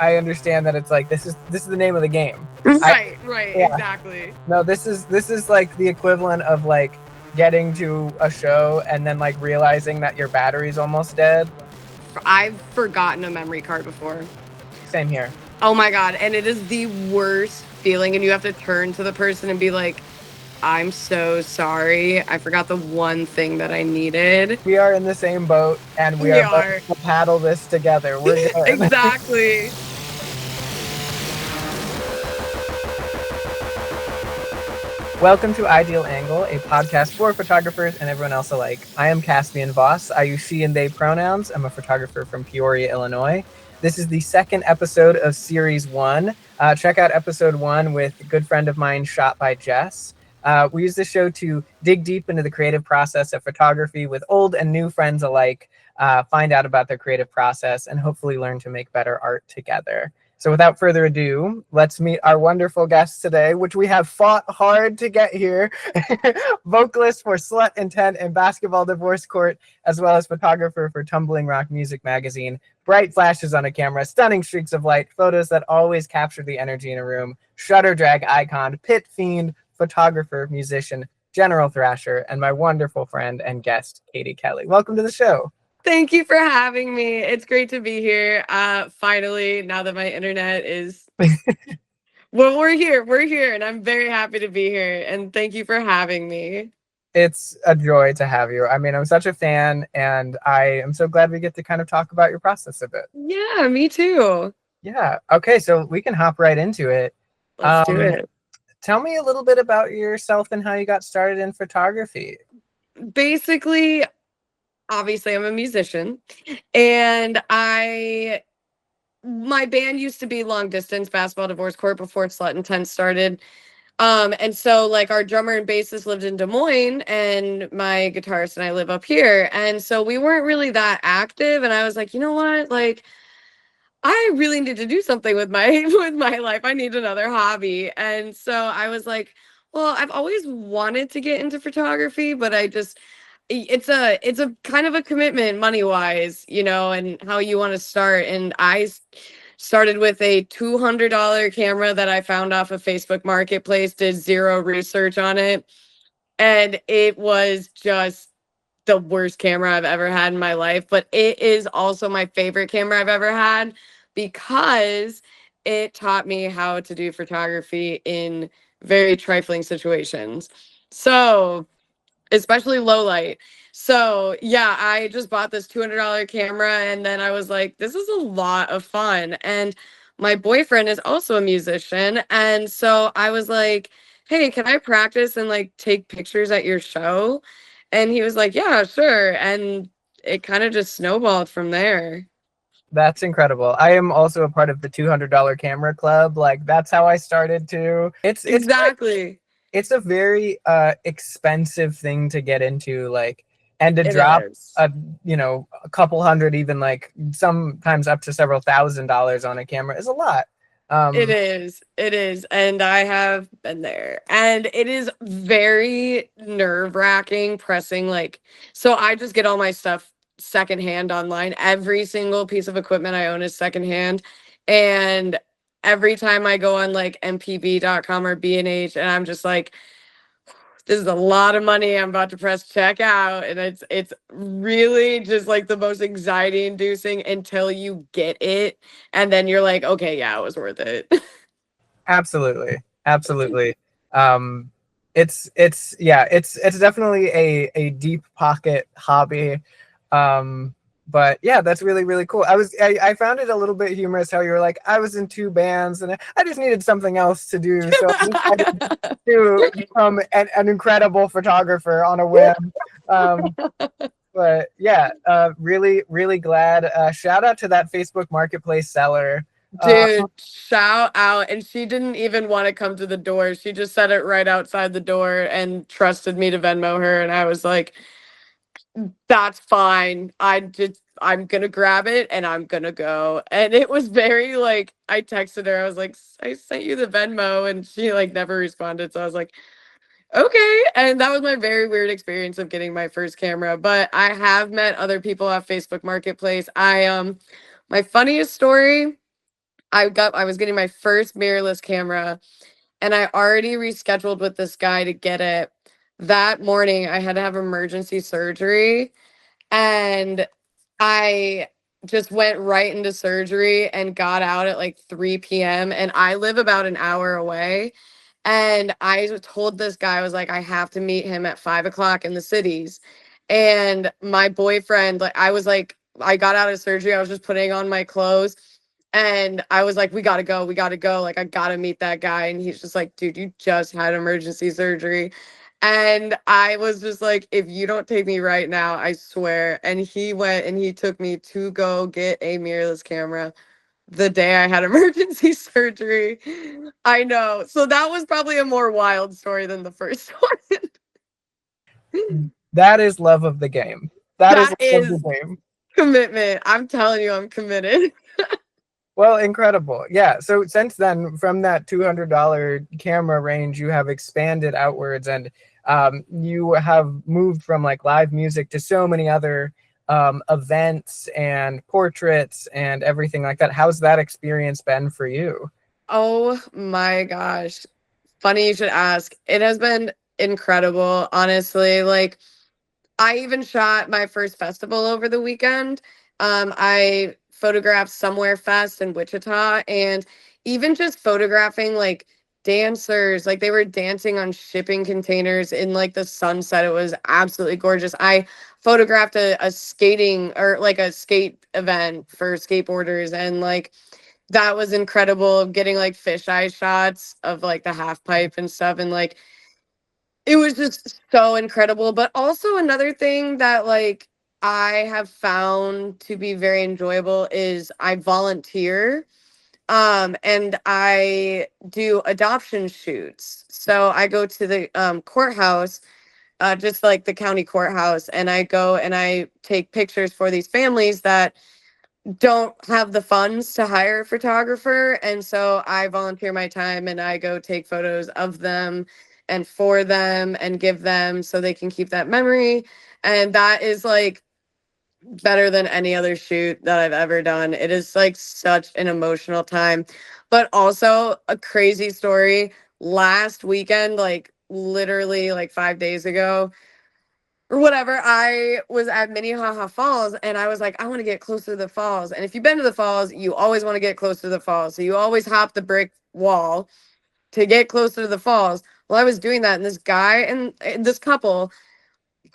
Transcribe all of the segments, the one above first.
I understand that it's like this is the name of the game. Right, Yeah. exactly. No, this is like the equivalent of like getting to a show and then like realizing that your battery's almost dead. I've forgotten a memory card before. Same here. Oh my God. And it is the worst feeling. And you have to turn to the person and be like, I'm so sorry. I forgot the one thing that I needed. We are in the same boat and we We are both are. to paddle this together. We're good. Exactly. Welcome to Ideal Angle, a podcast for photographers and everyone else alike. I am Caspian Voss. I use she and they pronouns. I'm a photographer from Peoria, Illinois. This is the second episode of Series 1. Check out episode 1 with a good friend of mine, Shot by Jess. We use this show to dig deep into the creative process of photography with old and new friends alike, find out about their creative process, and hopefully learn to make better art together. So without further ado, let's meet our wonderful guests today, which we have fought hard to get here. Vocalist for Slut Intent and Basketball Divorce Court, as well as photographer for Tumbling Rock Music Magazine. Bright flashes on a camera, stunning streaks of light, photos that always capture the energy in a room. Shutter drag icon, pit fiend, photographer, musician, general thrasher, and my wonderful friend and guest, Katy Kelly. Welcome to the show. Thank you for having me. It's great to be here. Finally, now that my internet is well, we're here, and I'm very happy to be here. And thank you for having me. It's a joy to have you. I mean, I'm such a fan, and I am so glad we get to kind of talk about your process a bit. Yeah, me too. Yeah. Okay, so we can hop right into it. Let's do it. Tell me a little bit about yourself and how you got started in photography. Basically, obviously, I'm a musician, and my band used to be Long Distance Basketball Divorce Court before Slut Intent started. And so like our drummer and bassist lived in Des Moines and my guitarist and I live up here. And so we weren't really that active. And I was like, you know what? Like, I really need to do something with my with my life. I need another hobby. And so I was like, well, I've always wanted to get into photography, but it's a kind of a commitment money wise, and how you want to start. And I started with a $200 camera that I found off of Facebook Marketplace, did zero research on it. And it was just the worst camera I've ever had in my life. But it is also my favorite camera I've ever had because it taught me how to do photography in very trifling situations. So, especially low light. So, yeah, I just bought this $200 camera and then I was like, this is a lot of fun. And my boyfriend is also a musician. And so I was like, hey, can I practice and like take pictures at your show? And he was like, yeah, sure. And it kind of just snowballed from there. That's incredible. I am also a part of the $200 camera club. Like that's how I started too. Exactly. It's a very expensive thing to get into, like, and to It drop is. a couple hundred, even like sometimes up to several $1,000s on a camera is a lot. It is. And I have been there. And it is very nerve-wracking pressing so I just get all my stuff secondhand online. Every single piece of equipment I own is secondhand. And every time I go on like mpb.com or B&H and I'm just like, this is a lot of money I'm about to press check out. And it's really just like the most anxiety inducing until you get it. And then you're like, okay, yeah, it was worth it. Absolutely. It's definitely a deep pocket hobby. But yeah, that's really, really cool. I found it a little bit humorous how you were like, I was in 2 bands and I just needed something else to do. So I decided to become an incredible photographer on a whim. But yeah, really, really glad. Shout out to that Facebook Marketplace seller. Dude, shout out. And she didn't even want to come to the door. She just set it right outside the door and trusted me to Venmo her. And I was like, that's fine. I'm gonna grab it and I'm gonna go. And it was very like I texted her. I was like, I sent you the Venmo, and she like never responded. So I was like, okay. And that was my very weird experience of getting my first camera. But I have met other people off Facebook Marketplace. My funniest story I was getting my first mirrorless camera, and I already rescheduled with this guy to get it. That morning I had to have emergency surgery, and I just went right into surgery and got out at like 3 p.m. And I live about an hour away. And I told this guy, I was like, I have to meet him at 5 o'clock in the cities. And my boyfriend, like, I was like, I got out of surgery. I was just putting on my clothes. And I was like, we gotta go. We gotta go. Like, I gotta meet that guy. And he's just like, dude, you just had emergency surgery. And I was just like, if you don't take me right now, I swear. And he went and he took me to go get a mirrorless camera the day I had emergency surgery. I know. So that was probably a more wild story than the first one. That is love of the game. That is That love of the is game. commitment. I'm telling you, I'm committed. Well, incredible. Yeah. So since then, from that $200 camera range, you have expanded outwards, and you have moved from like live music to so many other events and portraits and everything like that. How's that experience been for you? Oh my gosh. Funny you should ask. It has been incredible, honestly. Like, I even shot my first festival over the weekend. I photographed Somewhere Fest in Wichita, and even just photographing like dancers, like they were dancing on shipping containers in like the sunset. It was absolutely gorgeous. I photographed a skating or like a skate event for skateboarders, and like that was incredible. Getting like fisheye shots of like the half pipe and stuff, and like it was just so incredible. But also another thing that like I have found to be very enjoyable is I volunteer, and I do adoption shoots. So I go to the courthouse, just like the county courthouse, and I go and I take pictures for these families that don't have the funds to hire a photographer. And so I volunteer my time and I go take photos of them and for them and give them so they can keep that memory. And that is like better than any other shoot that I've ever done. It is like such an emotional time. But also a crazy story. Last weekend, like literally like 5 days ago, or whatever, I was at Minnehaha Falls and I was like, I want to get closer to the falls. And if you've been to the falls, you always want to get close to the falls. So you always hop the brick wall to get closer to the falls. Well, I was doing that, and this guy and this couple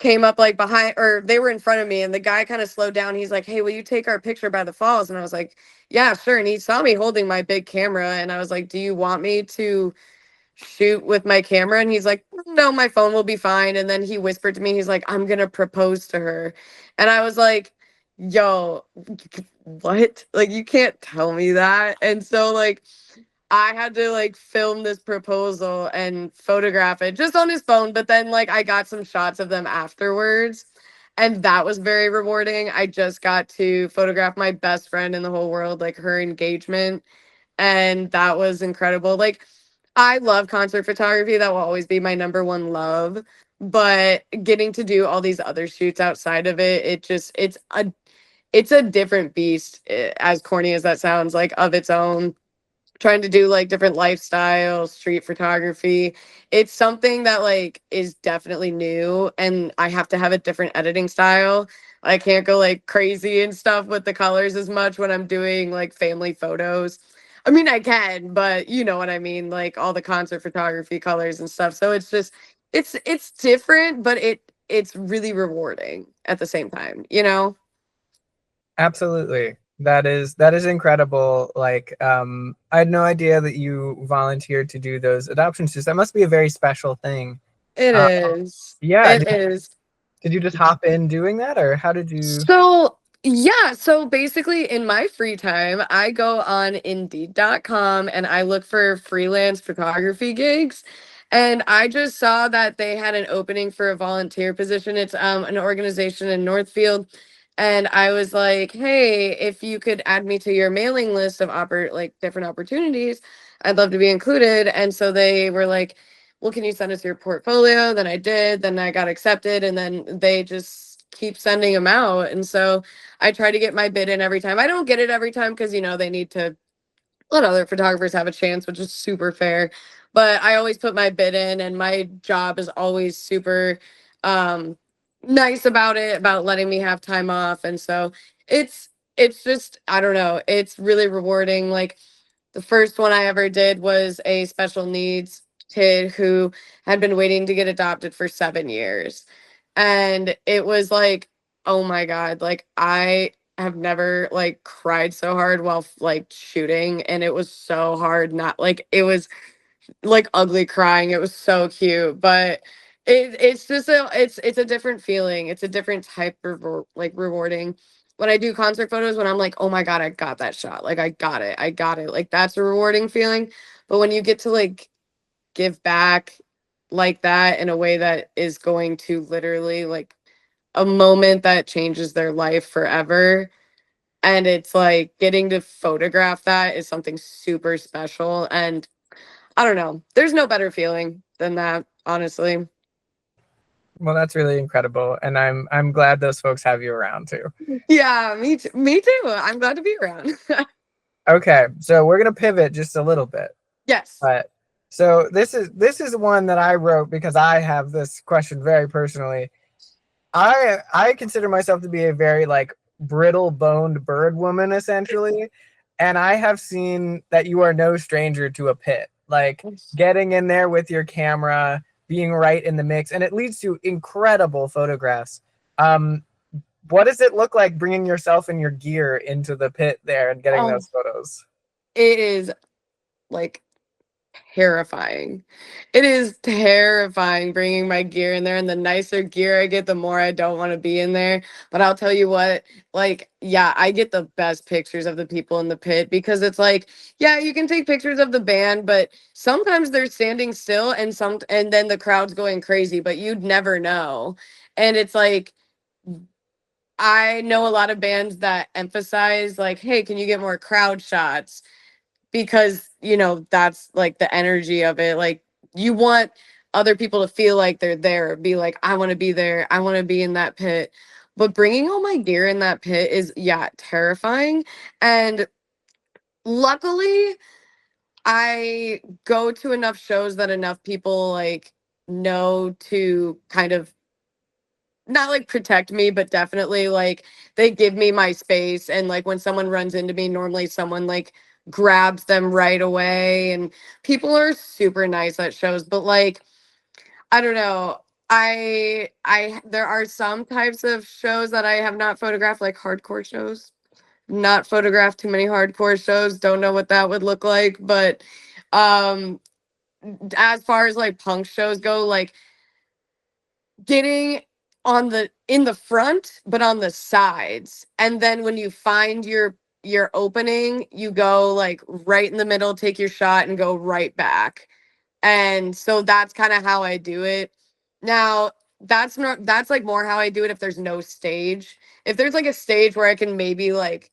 came up like behind, or they were in front of me, and the guy kind of slowed down. He's like, hey, will you take our picture by the falls? And I was like, yeah, sure. And he saw me holding my big camera, and I was like, do you want me to shoot with my camera? And he's like, no, my phone will be fine. And then he whispered to me, he's like, I'm gonna propose to her. And I was like, yo, what? Like, you can't tell me that. And so like I had to like film this proposal and photograph it just on his phone, but then like I got some shots of them afterwards, and that was very rewarding. I just got to photograph my best friend in the whole world, like her engagement, and that was incredible. Like, I love concert photography. That will always be my number one love. But getting to do all these other shoots outside of it, it's a different beast, as corny as that sounds, like of its own. Trying to do like different lifestyle, street photography. It's something that like is definitely new, and I have to have a different editing style. I can't go like crazy and stuff with the colors as much when I'm doing like family photos. I mean, I can, but you know what I mean, like all the concert photography colors and stuff. So it's just it's different, but it's really rewarding at the same time, you know? Absolutely. That is incredible. Like, I had no idea that you volunteered to do those adoption shoots. That must be a very special thing. It Uh, is. yeah. It is. Did you just hop in doing that, or how did you? So, yeah, so basically in my free time, I go on indeed.com and I look for freelance photography gigs. And I just saw that they had an opening for a volunteer position. It's an organization in Northfield. And I was like, hey, if you could add me to your mailing list of like different opportunities, I'd love to be included. And so they were like, well, can you send us your portfolio? Then I did. Then I got accepted, and then they just keep sending them out. And so I try to get my bid in every time. I don't get it every time because, you know, they need to let other photographers have a chance, which is super fair. But I always put my bid in, and my job is always super um, nice about it, about letting me have time off. And so it's it's just, I don't know, it's really rewarding. Like the first one I ever did was a special needs kid who had been waiting to get adopted for 7 years. And it was like, oh my God, like I have never like cried so hard while like shooting. And it was so hard, not like it was like ugly crying. It was so cute. But it's just it's a different feeling. It's a different type of like rewarding. When I do concert photos, when I'm like, oh my God, I got that shot. Like I got it. I got it. Like that's a rewarding feeling. But when you get to like give back like that in a way that is going to literally like a moment that changes their life forever, and it's like getting to photograph that is something super special. And I don't know, there's no better feeling than that, honestly. Well, that's really incredible, and I'm glad those folks have you around too. Yeah, me too, I'm glad to be around. Okay, so we're gonna pivot just a little bit. Yes. But so this is one that I wrote because I have this question very personally. I consider myself to be a very like brittle boned bird woman essentially, and I have seen that you are no stranger to a pit. Like getting in there with your camera, being right in the mix, and it leads to incredible photographs. Um, what does it look like bringing yourself and your gear into the pit there and getting Oh, those photos? it is like terrifying. It is terrifying bringing my gear in there, and the nicer gear I get, the more I don't want to be in there. But I'll tell you what, like, yeah, I get the best pictures of the people in the pit because it's like, yeah, you can take pictures of the band, but sometimes they're standing still and then the crowd's going crazy, but you'd never know. And it's like I know a lot of bands that emphasize like, hey, can you get more crowd shots? Because that's like the energy of it. Like you want other people to feel like they're there, be like, I want to be there, I want to be in that pit. But bringing all my gear in that pit is, yeah, terrifying. And luckily I go to enough shows that enough people like know to kind of not like protect me, but definitely like they give me my space. And like when someone runs into me, normally someone like grabs them right away. And people are super nice at shows, but like, I don't know. There are some types of shows that I have not photographed, like hardcore shows. Not photographed too many hardcore shows. Don't know what that would look like. But um as far as like punk shows go, like getting on the in the front but on the sides, and then when you find your opening, you go like right in the middle, take your shot and go right back. And so that's kind of how I do it now. That's like more how I do it if there's no stage. If there's like a stage where I can maybe like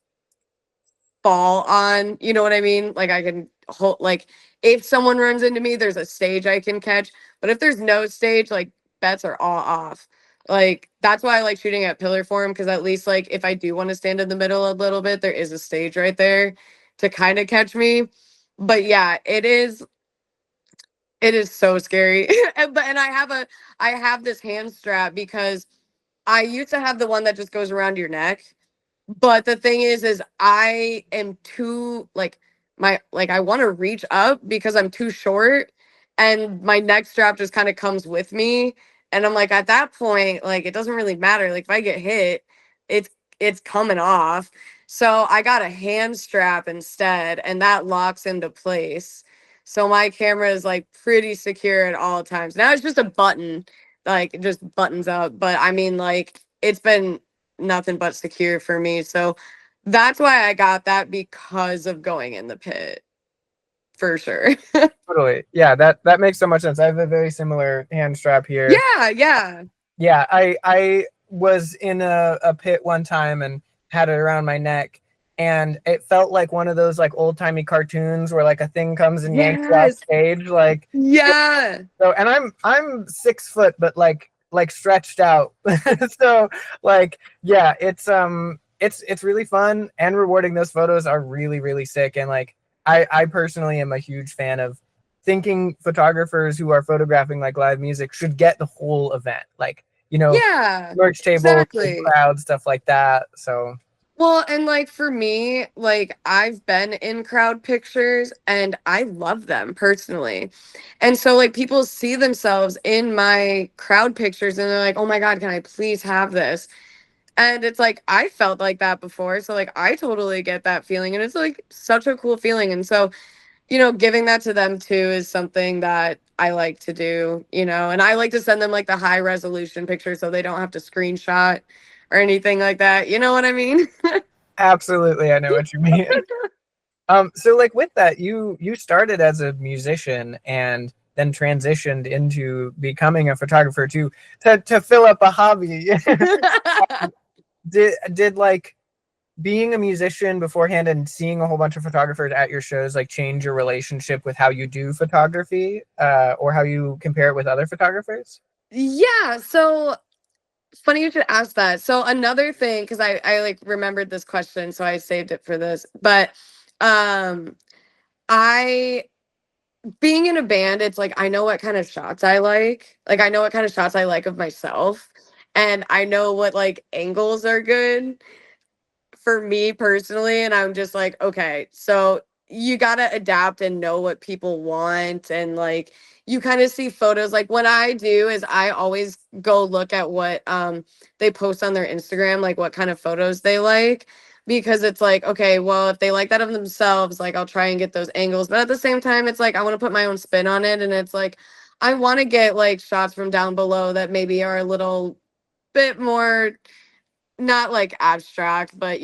fall on, you know what I mean? Like I can hold, like if someone runs into me, there's a stage I can catch. But if there's no stage, like bets are all off. Like that's why I like shooting at pillar form, because at least like if I do want to stand in the middle a little bit, there is a stage right there to kind of catch me. But yeah, it is so scary. And I have this hand strap because I used to have the one that just goes around your neck, but the thing is I am too like I want to reach up because I'm too short, and my neck strap just kind of comes with me. And I'm like, at that point, like it doesn't really matter. Like if I get hit, it's it's coming off. So I got a hand strap instead, and that locks into place. So my camera is like pretty secure at all times. Now it's just a button, like it just buttons up. But I mean, like it's been nothing but secure for me. So that's why I got that, because of going in the pit, for sure. Totally. Yeah, that makes so much sense. I have a very similar hand strap here. Yeah, yeah. Yeah, I was in a pit one time and had it around my neck, and it felt like one of those like old timey cartoons where like a thing comes and yanks you off Yes. stage. Like Yeah. so, and I'm 6 foot, but like stretched out. So like yeah, it's really fun and rewarding. Those photos are really really sick, and like I personally am a huge fan of thinking photographers who are photographing like live music should get the whole event, like, you know, Yeah, merch tables, big exactly. crowd, stuff like that. So Well, and like for me, like I've been in crowd pictures and I love them personally. And so like people see themselves in my crowd pictures and they're like, "Oh my God, can I please have this?" And it's like I felt like that before. So like I totally get that feeling and it's like such a cool feeling. And so, giving that to them too is something that I like to do, and I like to send them like the high resolution picture so they don't have to screenshot or anything like that. You know what I mean? absolutely, I know what you mean. So like with that, you started as a musician and then transitioned into becoming a photographer to fill up a hobby. Did like being a musician beforehand and seeing a whole bunch of photographers at your shows like change your relationship with how you do photography, or how you compare it with other photographers? Yeah, so funny you should ask that. So another thing, because I like remembered this question, so I saved it for this. But um I being in a band, it's like I know what kind of shots I like. Like I know what kind of shots I like of myself. And I know what like angles are good for me personally, and I'm just like, okay, so you got to adapt and know what people want, and like you kind of see photos. Like what I do is I always go look at what they post on their Instagram, like what kind of photos they like, because it's like, okay, well, if they like that of themselves, like I'll try and get those angles, but at the same time it's like I want to put my own spin on it, and it's like I want to get like shots from down below that maybe are a little bit more, not like abstract, but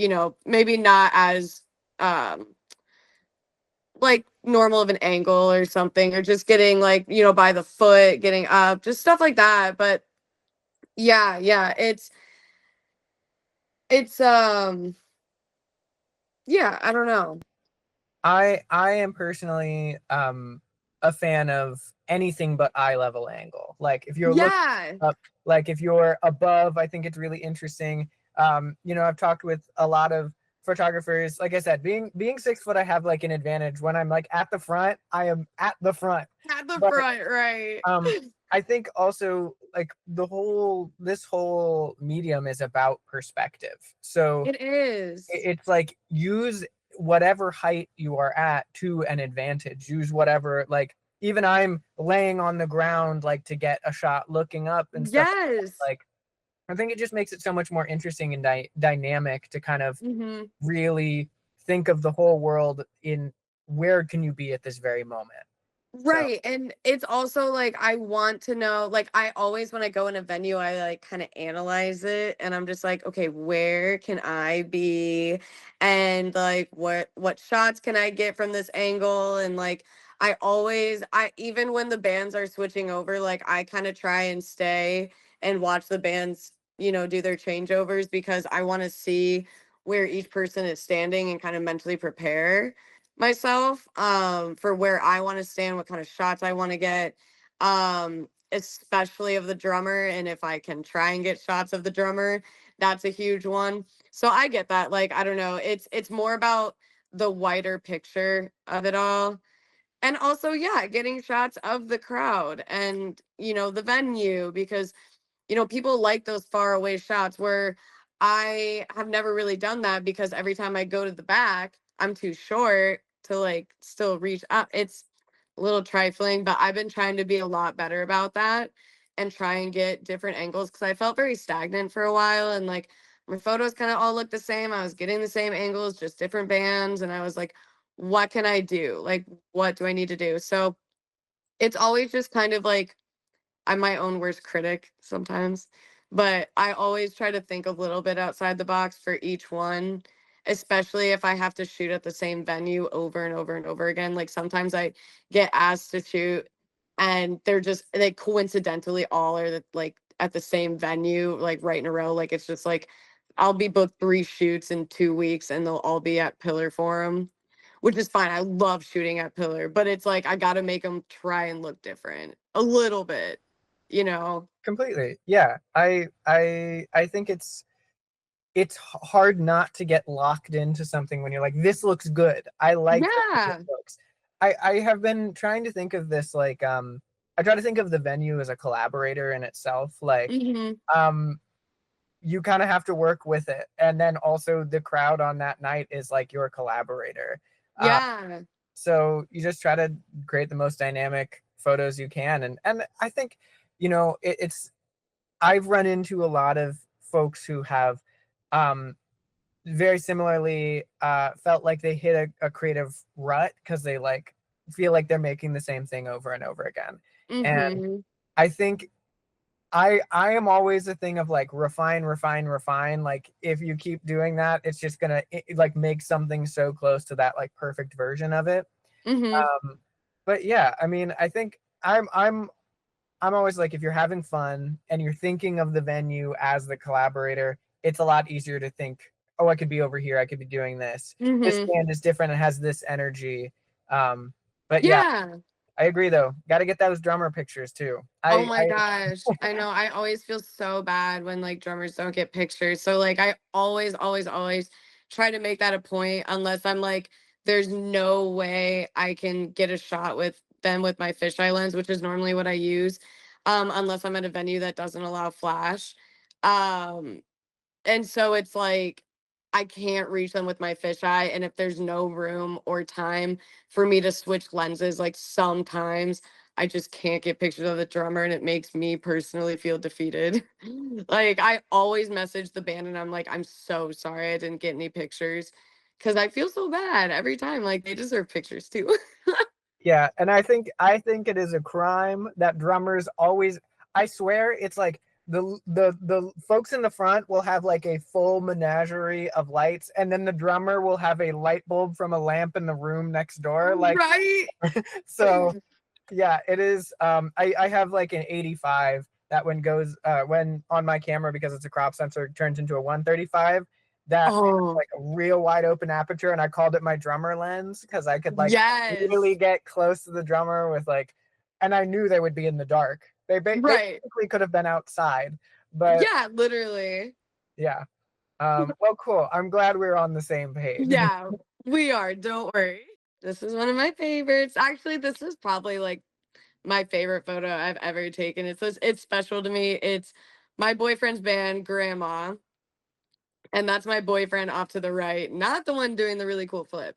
maybe not as um like normal of an angle or something, or just getting like, by the foot, getting up, just stuff like that. But yeah, yeah, it's yeah, I don't know. I am personally a fan of anything but eye level angle. Like if you're looking Yeah, up, like if you're above, I think it's really interesting. I've talked with a lot of photographers. Like I said, being 6 foot, I have like an advantage when I'm like at the front. I am at the front, at the but front, right. um, I think also like this whole medium is about perspective. So It is. it's like use whatever height you are at to an advantage. Use whatever, like even I'm laying on the ground like to get a shot looking up and stuff like that. Yes. Like I think it just makes it so much more interesting and dynamic to kind of Hmm. really think of the whole world in where can you be at this very moment. So Right. And it's also like I want to know, like I always when I go in a venue, I like kind of analyze it and I'm just like, okay, where can I be? And like what shots can I get from this angle? And like I even when the bands are switching over, like I kind of try and stay and watch the bands, do their changeovers because I want to see where each person is standing and kind of mentally prepare myself for where I want to stand, what kind of shots I want to get, especially of the drummer, and if I can try and get shots of the drummer, that's a huge one. So I get that. Like I don't know, it's more about the wider picture of it all. And also, yeah, getting shots of the crowd and the venue, because people like those far away shots where I have never really done that because every time I go to the back, I'm too short to like still reach up. It's a little trifling, but I've been trying to be a lot better about that and try and get different angles because I felt very stagnant for a while and like my photos kind of all looked the same. I was getting the same angles, just different bands. And I was like, what can I do? Like, what do I need to do? So it's always just kind of like, I'm my own worst critic sometimes, but I always try to think a little bit outside the box for each one, especially if I have to shoot at the same venue over and over and over again. Like sometimes I get asked to shoot and they're just like coincidentally all are like at the same venue, like right in a row. Like it's just like I'll be booked 3 shoots in 2 weeks and they'll all be at Pillar Forum, which is fine. I love shooting at Pillar, but it's like I got to make them try and look different a little bit. completely, yeah. I think it's hard not to get locked into something when you're like, this looks good. I like the way it Yeah. looks. I have been trying to think of this like I try to think of the venue as a collaborator in itself. Like Hmm. um you kind of have to work with it. And then also the crowd on that night is like your collaborator. Uh Yeah. so you just try to create the most dynamic photos you can. And I think, it's I've run into a lot of folks who have um very similarly felt like they hit a creative rut because they like feel like they're making the same thing over and over again. And Hmm. I think I am always a thing of like refine, refine, refine. Like if you keep doing that, it's just gonna like make something so close to that like perfect version of it. Hmm. But yeah, I mean, I think I'm always like, if you're having fun and you're thinking of the venue as the collaborator, it's a lot easier to think, oh, I could be over here, I could be doing this. This Hmm. band is different, it has this energy. Um, but yeah, Yeah. I agree though. Got to get those drummer pictures too. Oh I my gosh. I know. I always feel so bad when like drummers don't get pictures. So like I always, always, always try to make that a point unless I'm like, there's no way I can get a shot with them with my fisheye lens, which is normally what I use. Unless I'm at a venue that doesn't allow flash. Um, and so it's like I can't reach them with my fisheye. And if there's no room or time for me to switch lenses, like sometimes I just can't get pictures of the drummer and it makes me personally feel defeated. Like I always message the band and I'm like, I'm so sorry I didn't get any pictures. Cause I feel so bad every time. Like they deserve pictures too. Yeah, and I think it is a crime that drummers always. I swear, it's like the folks in the front will have like a full menagerie of lights, and then the drummer will have a light bulb from a lamp in the room next door. Like Right. so, yeah, it is. I have like an 85 that when on my camera because it's a crop sensor turns into a 135 that Oh, like a real wide open aperture, and I called it my drummer lens because I could like really yes. get close to the drummer with like, and I knew they would be in the dark. They Right. basically could have been outside, but Yeah, literally. yeah. Well, cool. I'm glad we're on the same page. Yeah, we are. Don't worry. This is one of my favorites. Actually, this is probably like my favorite photo I've ever taken. It's special to me. It's my boyfriend's band, Grandma, and that's my boyfriend off to the right, not the one doing the really cool flip.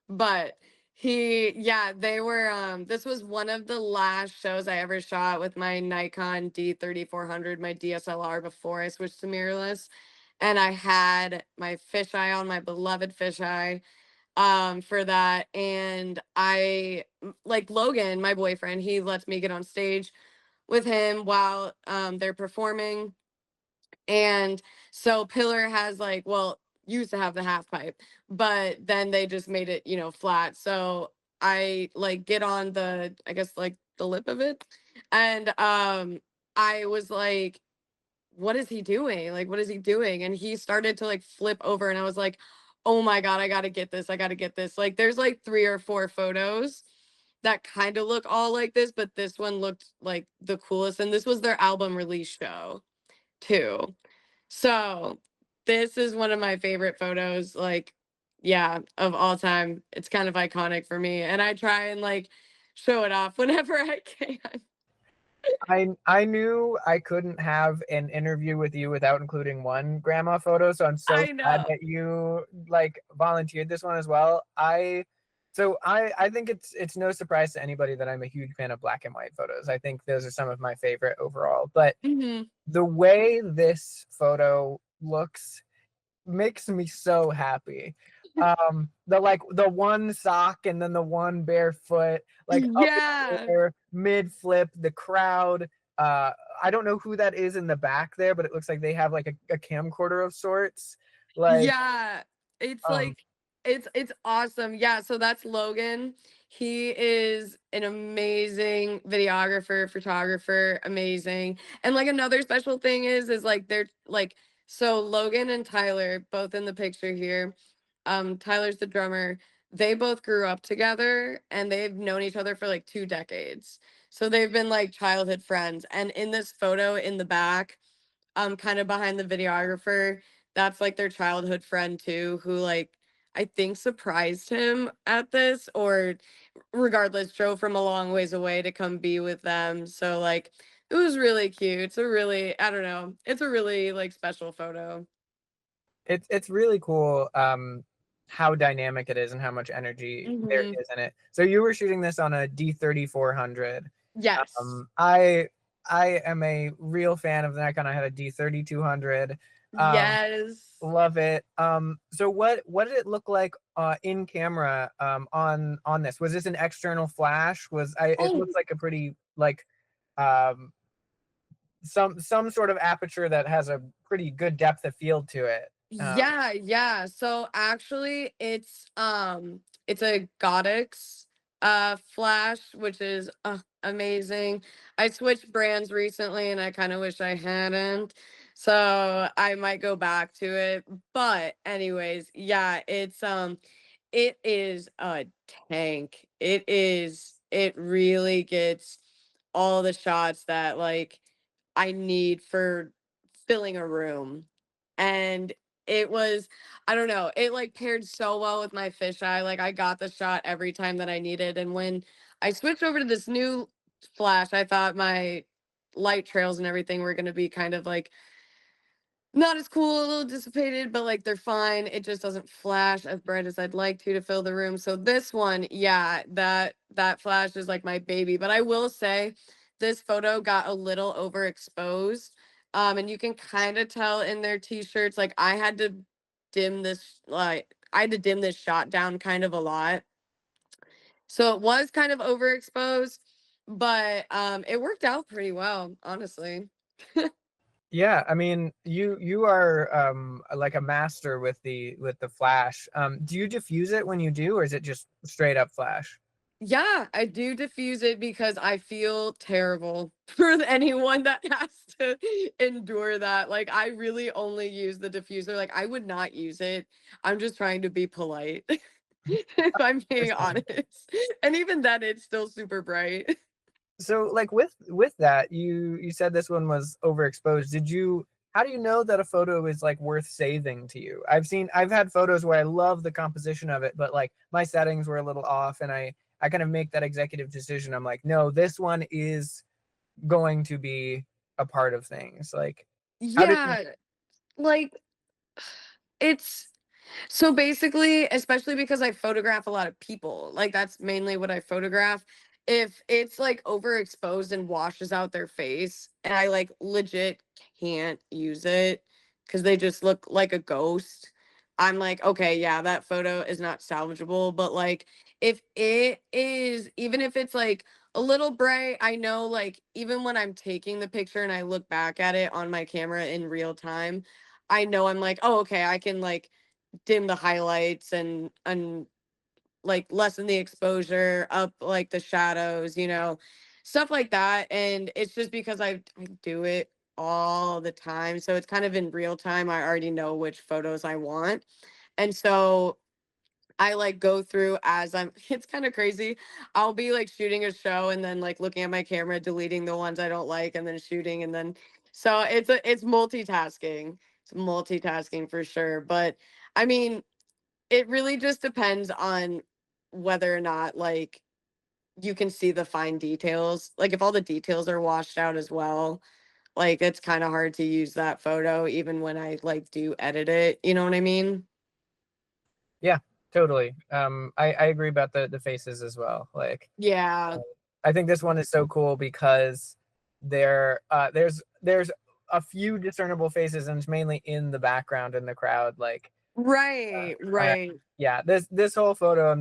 But yeah, they were this was one of the last shows I ever shot with my Nikon D3400, my DSLR before I switched to mirrorless. And I had my fisheye on, my beloved fisheye for that. And like Logan, my boyfriend, he lets me get on stage with him while they're performing. And so Pillar has like, well, used to have the half pipe, but then they just made it, flat. So I like get on the, I guess like the lip of it. And I was like, what is he doing? Like, what is he doing? And he started to like flip over, and I was like, oh my God, I gotta get this. I gotta get this. Like, there's like 3 or 4 photos that kind of look all like this, but this one looked like the coolest. And this was their album release show too. So this is one of my favorite photos, like, yeah, of all time. It's kind of iconic for me. And I try and like show it off whenever I can. I knew I couldn't have an interview with you without including one grandma photo, so I'm so I glad know. that you like volunteered this one as well. I think it's no surprise to anybody that I'm a huge fan of black and white photos. I think those are some of my favorite overall. But Hmm. the way this photo looks makes me so happy. The one sock and then the one bare foot, like up in the Yeah. air, mid flip, the crowd. Uh, I don't know who that is in the back there, but it looks like they have like a camcorder of sorts. Like, Yeah, it's um, like it's awesome. Yeah, so that's Logan. He is an amazing videographer, photographer, amazing. And like another special thing is like they're like so Logan and Tyler both in the picture here. Tyler's the drummer. They both grew up together and they've known each other for like 2 decades. So they've been like childhood friends. And in this photo in the back, kind of behind the videographer, that's like their childhood friend too, who like I think surprised him at this, or regardless, drove from a long ways away to come be with them. So like it was really cute. It's a really, I don't know, it's a really like special photo. It's really cool how dynamic it is and how much energy there Hmm. is in it. So you were shooting this on a D3400. Yes. I am a real fan of the Nikon. I had a D3200. Yes. Love it. So what did it look like in camera on this? Was this an external flash? It Oh, looks like a pretty like um some sort of aperture that has a pretty good depth of field to it. yeah, yeah. So actually it's a Goddix flash, which is amazing. I switched brands recently and I kind of wish I hadn't. So I might go back to it. But anyways, yeah, it is a tank. It really gets all the shots that like I need for filling a room. And it was, I don't know, it like paired so well with my fisheye. Like I got the shot every time that I needed. And when I switched over to this new flash, I thought my light trails and everything were going to be kind of like not as cool, a little dissipated, but like they're fine. It just doesn't flash as bright as I'd like to fill the room. So this one, yeah, that flash is like my baby. But I will say this photo got a little overexposed. And you can kind of tell in their t-shirts, like I had to dim this shot down kind of a lot. So it was kind of overexposed, but it worked out pretty well, honestly. Yeah, I mean, you are like a master with the flash. Do you diffuse it when you do, or is it just straight up flash? Yeah, I do diffuse it because I feel terrible for anyone that has to endure that. Like, I really only use the diffuser. Like, I would not use it. I'm just trying to be polite, if I'm being Understand. honest. And even then, it's still super bright. So, like with that, you said this one was overexposed. How do you know that a photo is like worth saving to you? I've had photos where I love the composition of it, but like my settings were a little off, and I kind of make that executive decision. I'm like, no, this one is going to be a part of things. Like, how did you? Yeah, like it's so basically, especially because I photograph a lot of people, like that's mainly what I photograph. If it's like overexposed and washes out their face, and I like legit can't use it because they just look like a ghost, I'm like, okay, yeah, that photo is not salvageable. But like, if it is, even if it's like a little bright, I know like even when I'm taking the picture and I look back at it on my camera in real time, I know I'm like, oh, okay, I can like dim the highlights and like lessen the exposure, up like the shadows, stuff like that. And it's just because I do it all the time. So it's kind of in real time. I already know which photos I want. And so I like go through as I'm it's kind of crazy. I'll be like shooting a show and then like looking at my camera, deleting the ones I don't like and then shooting and then so it's multitasking. It's multitasking for sure. But I mean, it really just depends on whether or not like you can see the fine details. Like if all the details are washed out as well, like it's kind of hard to use that photo even when I like do edit it. You know what I mean? Yeah, totally. I agree about the faces as well. Like, Yeah. I think this one is so cool because there's a few discernible faces, and it's mainly in the background in the crowd. Like, Right, I, right. yeah, this whole photo,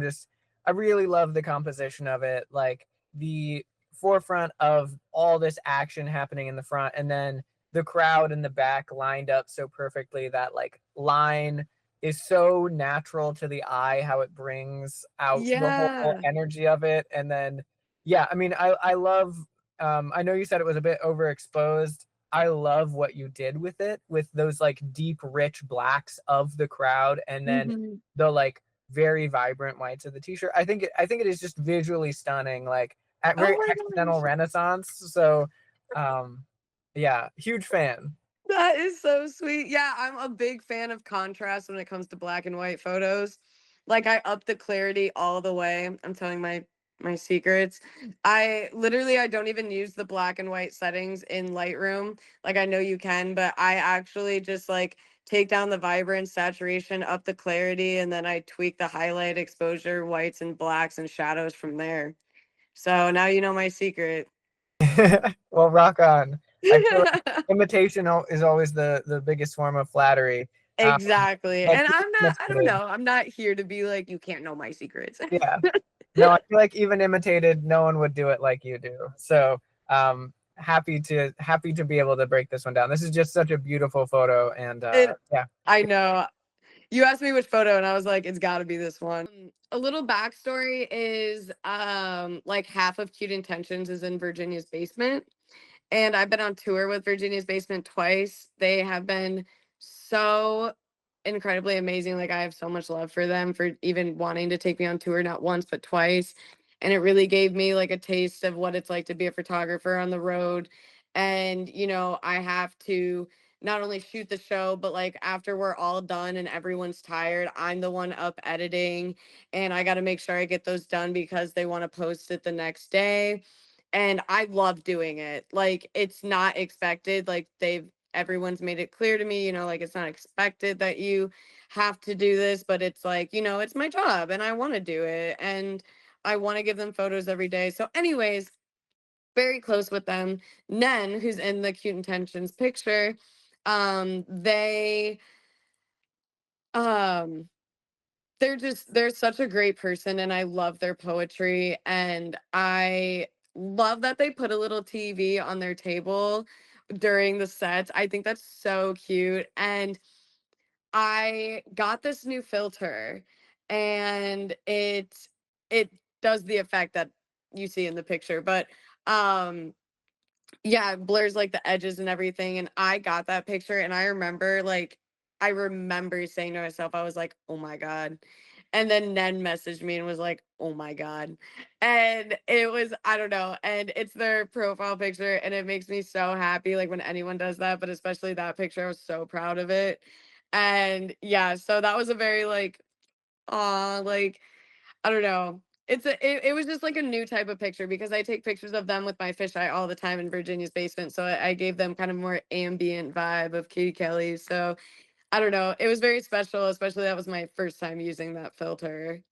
I really love the composition of it. Like the forefront of all this action happening in the front, and then the crowd in the back lined up so perfectly. That like line is so natural to the eye, how it brings out the whole Yeah. energy of it. And then, yeah, I mean, I love. I know you said it was a bit overexposed. I love what you did with it, with those like deep, rich blacks of the crowd, and then Mhm. the like very vibrant whites of the t-shirt. I think it is just visually stunning, like at Oh very my accidental gosh. renaissance. So, yeah, huge fan. That is so sweet. Yeah, I'm a big fan of contrast when it comes to black and white photos. Like I up the clarity all the way. I'm telling my secrets. I don't even use the black and white settings in Lightroom. Like I know you can, but I actually just like take down the vibrance, saturation, up the clarity, and then I tweak the highlight, exposure, whites and blacks and shadows from there. So now you know my secret. Well, rock on. I feel like imitation is always the biggest form of flattery. Um, Exactly. but And I'm not, I don't imitated, know. I'm not here to be like, you can't know my secrets. yeah. No, I feel like even imitated, no one would do it like you do. So happy to be able to break this one down. This is just such a beautiful photo, and It, yeah. I know. You asked me which photo, and I was like, it's got to be this one. A little backstory is like half of Cute Intentions is in Virginia's basement. And I've been on tour with Virginia's Basement twice. They have been so incredibly amazing. Like I have so much love for them for even wanting to take me on tour, not once, but twice. And it really gave me like a taste of what it's like to be a photographer on the road. And, I have to not only shoot the show, but like after we're all done and everyone's tired, I'm the one up editing and I got to make sure I get those done because they want to post it the next day, and I love doing it. Like it's not expected. Like everyone's made it clear to me, like it's not expected that you have to do this, but it's like, it's my job and I want to do it and I want to give them photos every day. So anyways, very close with them. Nen, who's in the Cute Intentions picture, they um they're such a great person and I love their poetry and I love that they put a little TV on their table during the sets. I think that's so cute. And I got this new filter and it does the effect that you see in the picture, but um yeah, it blurs like the edges and everything. And I got that picture and I remember saying to myself, I was like, oh my God. And then Nen messaged me and was like, oh my God. And it was, I don't know. And it's their profile picture and it makes me so happy. Like when anyone does that, but especially that picture, I was so proud of it. And yeah, so that was a very like, like I don't know. It was just like a new type of picture because I take pictures of them with my fisheye all the time in Virginia's basement. So I gave them kind of more ambient vibe of Katy Kelly. So I don't know. It was very special, especially that was my first time using that filter.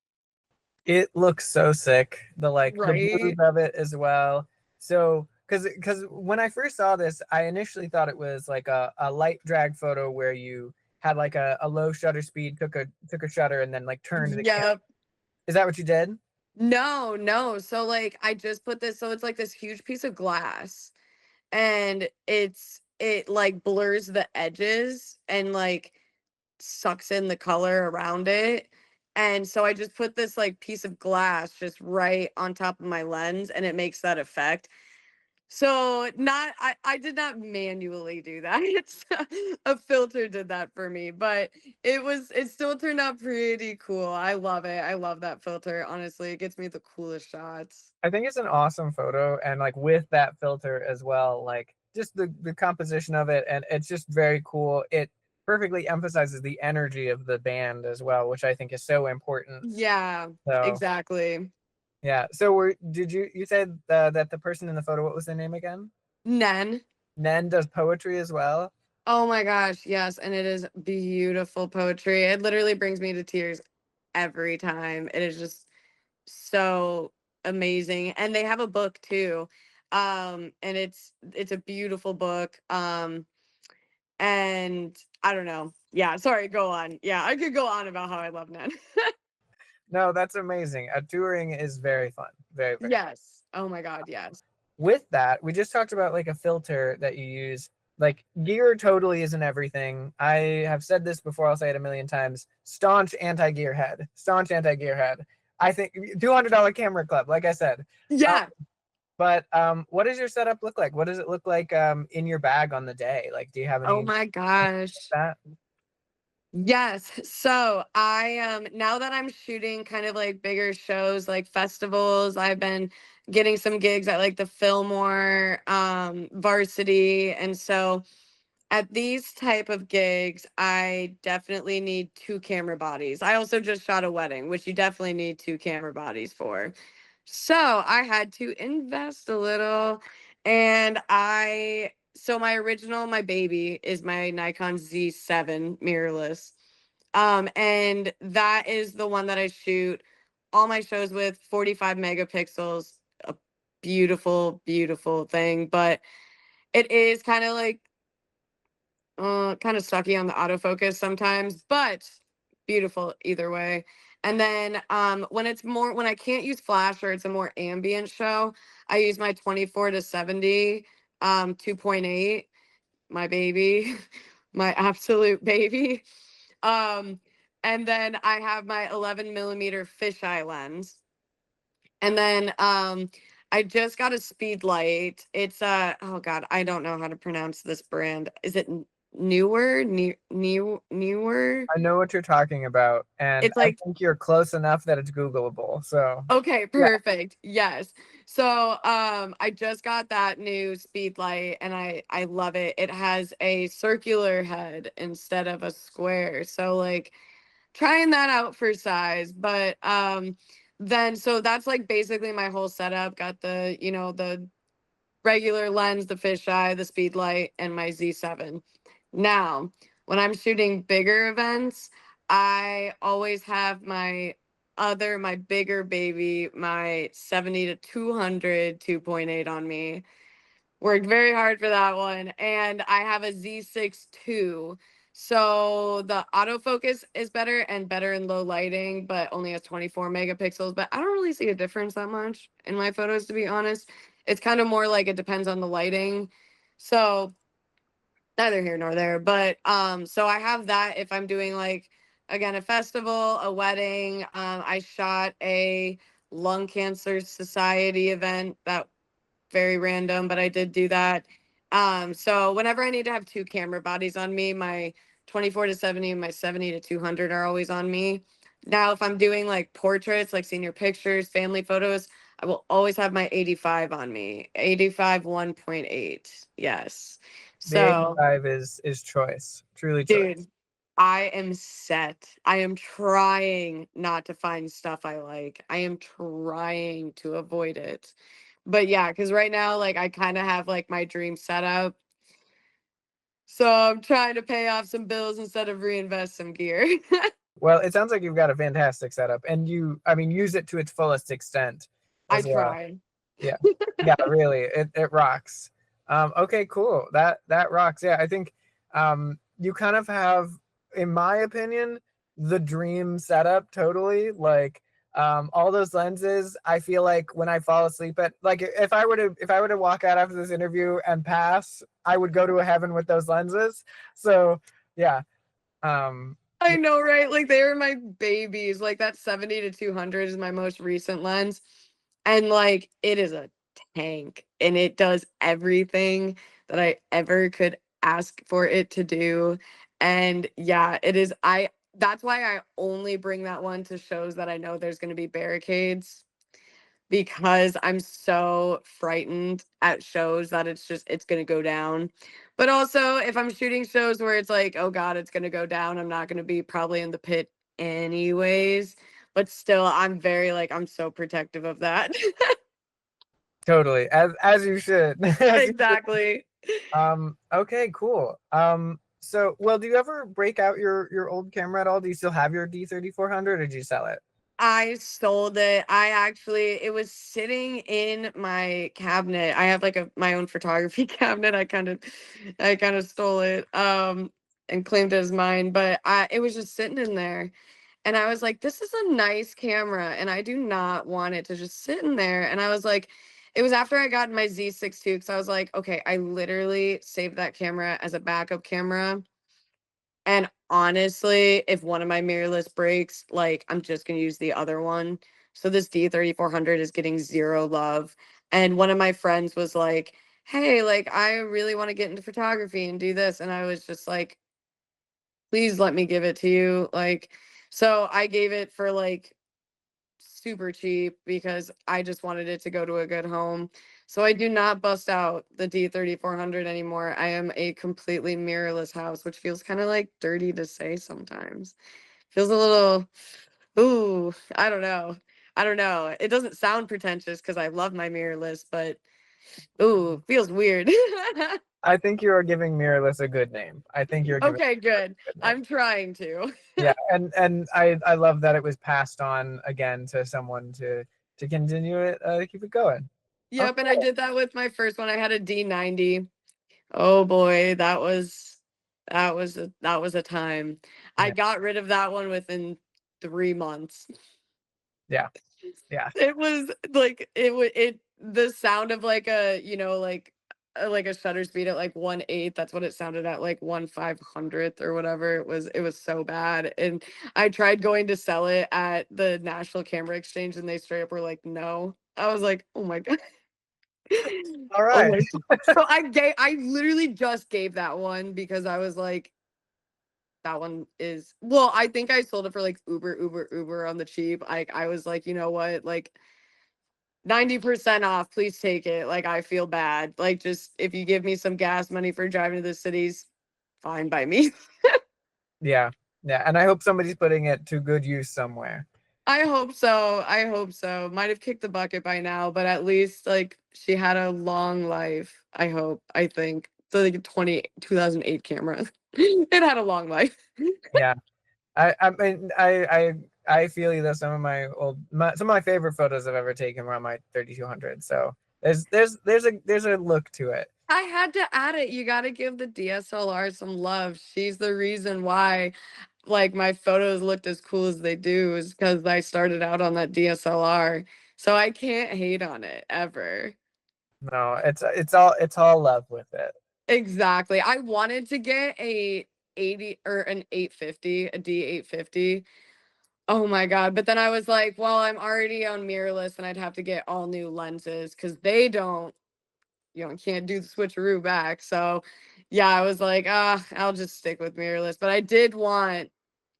It looks so sick. The blues Right? of it as well. So because when I first saw this, I initially thought it was like a light drag photo where you had like a low shutter speed, took a shutter and then like turned the camera. Yep. Is that what you did? No, no. So like I just put this, so it's like this huge piece of glass and it like blurs the edges and like sucks in the color around it. And so I just put this like piece of glass just right on top of my lens and it makes that effect. So not I did not manually do that. It's a filter did that for me, but it still turned out pretty cool. I love it. I love that filter. Honestly, it gets me the coolest shots. I think it's an awesome photo, and like with that filter as well, like just the composition of it, and it's just very cool. It perfectly emphasizes the energy of the band as well, which I think is so important. Yeah, So exactly. yeah. So did you said that the person in the photo, what was their name again? Nen. Nen does poetry as well. Oh my gosh, yes, and it is beautiful poetry. It literally brings me to tears every time. It is just so amazing. And they have a book too. And it's a beautiful book. And I don't know. Yeah, sorry, go on. Yeah, I could go on about how I love Ned. No, that's amazing. Touring is very fun. Very, very. Yes. Oh my God, yes. With that, we just talked about like a filter that you use. Like gear totally isn't everything. I have said this before, I'll say it a million times. Staunch anti-gear head. Staunch anti-gear head. I think $200 camera club, like I said. Uh, Yeah. but what does your setup look like? What does it look like in your bag on the day? Like, do you have Oh any my like gosh. that? Yes. So I now that I'm shooting kind of like bigger shows like festivals, I've been getting some gigs at like the Fillmore, Varsity. And so At these type of gigs, I definitely need two camera bodies. I also just shot a wedding, which you definitely need two camera bodies for. So I had to invest a little. And my original, my baby is my Nikon Z7 mirrorless. And that is the one that I shoot all my shows with, 45 megapixels, a beautiful, beautiful thing. But it is kind of like kind of sucky on the autofocus sometimes, but beautiful either way. And then when I can't use flash or it's a more ambient show, I use my 24 to 70 2.8, my baby, my absolute baby. Um and then I have my 11 millimeter fisheye lens. And then I just got a speed light. It's oh god, I don't know how to pronounce this brand. Is it newer? I know what you're talking about, and It's I like think you're close enough that it's Googleable. So okay, yeah, perfect. Yes. So I just got that new speed light and I love it. It has a circular head instead of a square. So like trying that out for size, but then so that's like basically my whole setup. Got the, the regular lens, the fisheye, the speed light, and my Z7. Now, when I'm shooting bigger events, I always have my bigger baby, my 70 to 200 2.8 on me. Worked very hard for that one. And I have a Z6 II. So the autofocus is better and better in low lighting, but only has 24 megapixels. But I don't really see a difference that much in my photos, to be honest. It's kind of more like it depends on the lighting. So neither here nor there. But so I have that if I'm doing like again a festival, a wedding. I shot a lung cancer society event that very random, but I did do that. So whenever I need to have two camera bodies on me, my 24 to 70 and my 70 to 200 are always on me. Now, if I'm doing like portraits, like senior pictures, family photos, I will always have my 85 on me. 85 1.8. Yes. the So, 85 is choice, truly choice. dude, I am set. I am trying not to find stuff I like. I am trying to avoid it. But yeah, because right now, like I kind of have like my dream setup. So I'm trying to pay off some bills instead of reinvest some gear. Well, it sounds like you've got a fantastic setup, and I mean, use it to its fullest extent I as well. try. Yeah, yeah, really, it rocks. Okay, cool. That rocks. Yeah, I think you kind of have, in my opinion, the dream setup. Totally, like all those lenses. I feel like when I fall asleep at, like, if I were to walk out after this interview and pass, I would go to a heaven with those lenses. So yeah, um, I know, right? Like they were my babies. Like that 70 to 200 is my most recent lens. And like it is a tank and it does everything that I ever could ask for it to do. And yeah, it is. That's why I only bring that one to shows that I know there's going to be barricades because I'm so frightened at shows that it's going to go down. But also, if I'm shooting shows where it's like, oh God, it's going to go down, I'm not going to be probably in the pit anyways. But still, I'm very like, I'm so protective of that. totally, as you should. As you should. Exactly. Okay, cool. So, well, do you ever break out your old camera at all? Do you still have your D3400, or did you sell it? I sold it. It was sitting in my cabinet. I have like my own photography cabinet. I kind of stole it and claimed it as mine, but it was just sitting in there. And I was like, this is a nice camera and I do not want it to just sit in there. And I was like, it was after I got my Z6 II because I was like, okay, I literally saved that camera as a backup camera. And honestly, if one of my mirrorless breaks, like I'm just gonna use the other one. So this D3400 is getting zero love. And one of my friends was like, hey, like I really want to get into photography and do this. And I was just like, please let me give it to you. Like, so I gave it for like super cheap because I just wanted it to go to a good home. So I do not bust out the D3400 anymore. I am a completely mirrorless house, which feels kind of like dirty to say sometimes. Feels a little, ooh, I don't know. I don't know. It doesn't sound pretentious because I love my mirrorless, but ooh, feels weird. I think you are giving mirrorless a good name. I think you're giving Okay, it good. a good name. I'm trying to. Yeah, and I love that it was passed on again to someone to continue it, keep it going. Yep, and I Okay. did that with my first one. I had a D90. Oh boy, that was a time. I Yeah, got rid of that one within 3 months. yeah, yeah. It was like it would it the sound of like a like a shutter speed at like 1/8. That's what it sounded at, like 1/500th or whatever. It was so bad. And I tried going to sell it at the National Camera Exchange and they straight up were like, no. I was like, oh my God. All Oh right. my. So I literally just gave that one because I was like, that one is, well, I think I sold it for like Uber on the cheap. I was like, you know what? Like 90% off, please take it. Like I feel bad. Like just if you give me some gas money for driving to the cities, fine by me. Yeah, yeah, and I hope somebody's putting it to good use somewhere. I hope so. I hope so. Might have kicked the bucket by now, but at least like she had a long life. I hope. I think. So like a 2008 camera. It had a long life. Yeah, I mean I feel you though. Some of my favorite photos I've ever taken were on my 3200. So there's a look to it. I had to add it. You got to give the DSLR some love. She's the reason why like my photos looked as cool as they do is because I started out on that DSLR. So I can't hate on it ever. No, it's all love with it. Exactly. I wanted to get a 80 or an 850, a D850. Oh my God. But then I was like, well, I'm already on mirrorless and I'd have to get all new lenses because they don't, can't do the switcheroo back. So yeah, I was like, I'll just stick with mirrorless. But I did want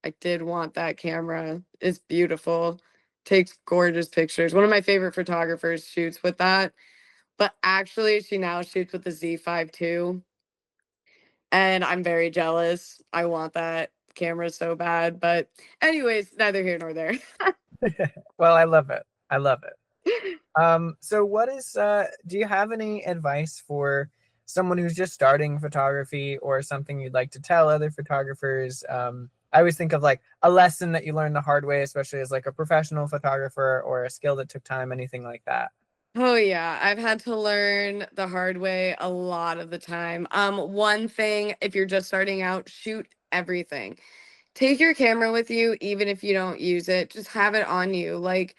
that camera. It's beautiful. Takes gorgeous pictures. One of my favorite photographers shoots with that. But actually, she now shoots with the Z5 too. And I'm very jealous. I want that camera so bad. But anyways, neither here nor there. Well, I love it. I love it. So do you have any advice for someone who's just starting photography or something you'd like to tell other photographers? I always think of like a lesson that you learned the hard way, especially as like a professional photographer or a skill that took time, anything like that. Oh yeah, I've had to learn the hard way a lot of the time. One thing, if you're just starting out, shoot everything. Take your camera with you, even if you don't use it. Just have it on you. Like,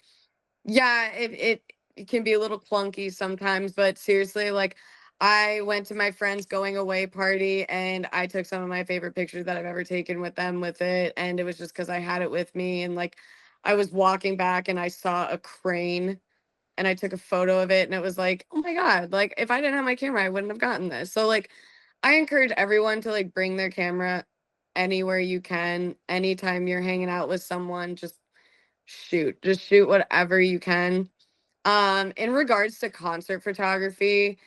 yeah, it can be a little clunky sometimes, but seriously, like I went to my friend's going away party and I took some of my favorite pictures that I've ever taken with them with it. And it was just because I had it with me. And like I was walking back and I saw a crane and I took a photo of it and it was like, oh my God, like if I didn't have my camera, I wouldn't have gotten this. So like I encourage everyone to like bring their camera anywhere you can. Anytime you're hanging out with someone, just shoot whatever you can. In regards to concert photography,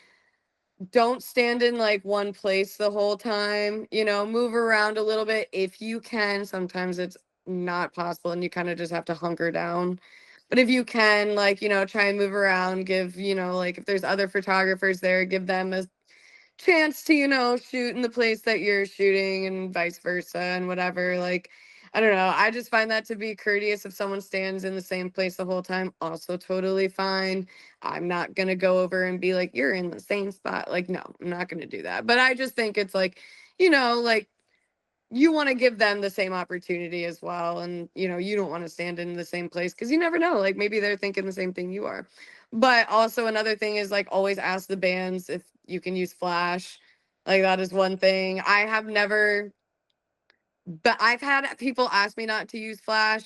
don't stand in like one place the whole time, move around a little bit if you can. Sometimes it's not possible and you kind of just have to hunker down. But if you can, like, try and move around, give, like if there's other photographers there, give them a chance to, shoot in the place that you're shooting and vice versa and whatever. Like, I don't know. I just find that to be courteous. If someone stands in the same place the whole time, also totally fine. I'm not going to go over and be like, you're in the same spot. Like, no, I'm not going to do that. But I just think it's like, like you want to give them the same opportunity as well. And, you don't want to stand in the same place because you never know. Like maybe they're thinking the same thing you are. But also another thing is like always ask the bands if you can use flash. Like that is one thing. I have never, but I've had people ask me not to use flash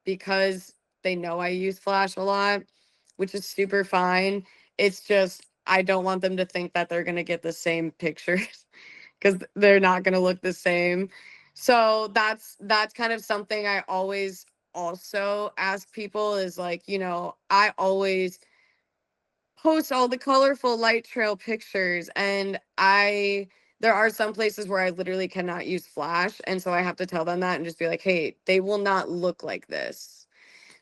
because they know I use flash a lot, which is super fine. It's just I don't want them to think that they're going to get the same pictures because they're not going to look the same. So that's kind of something I always also ask people is like, I always post all the colorful light trail pictures, and there are some places where I literally cannot use flash, and so I have to tell them that and just be like, hey, they will not look like this.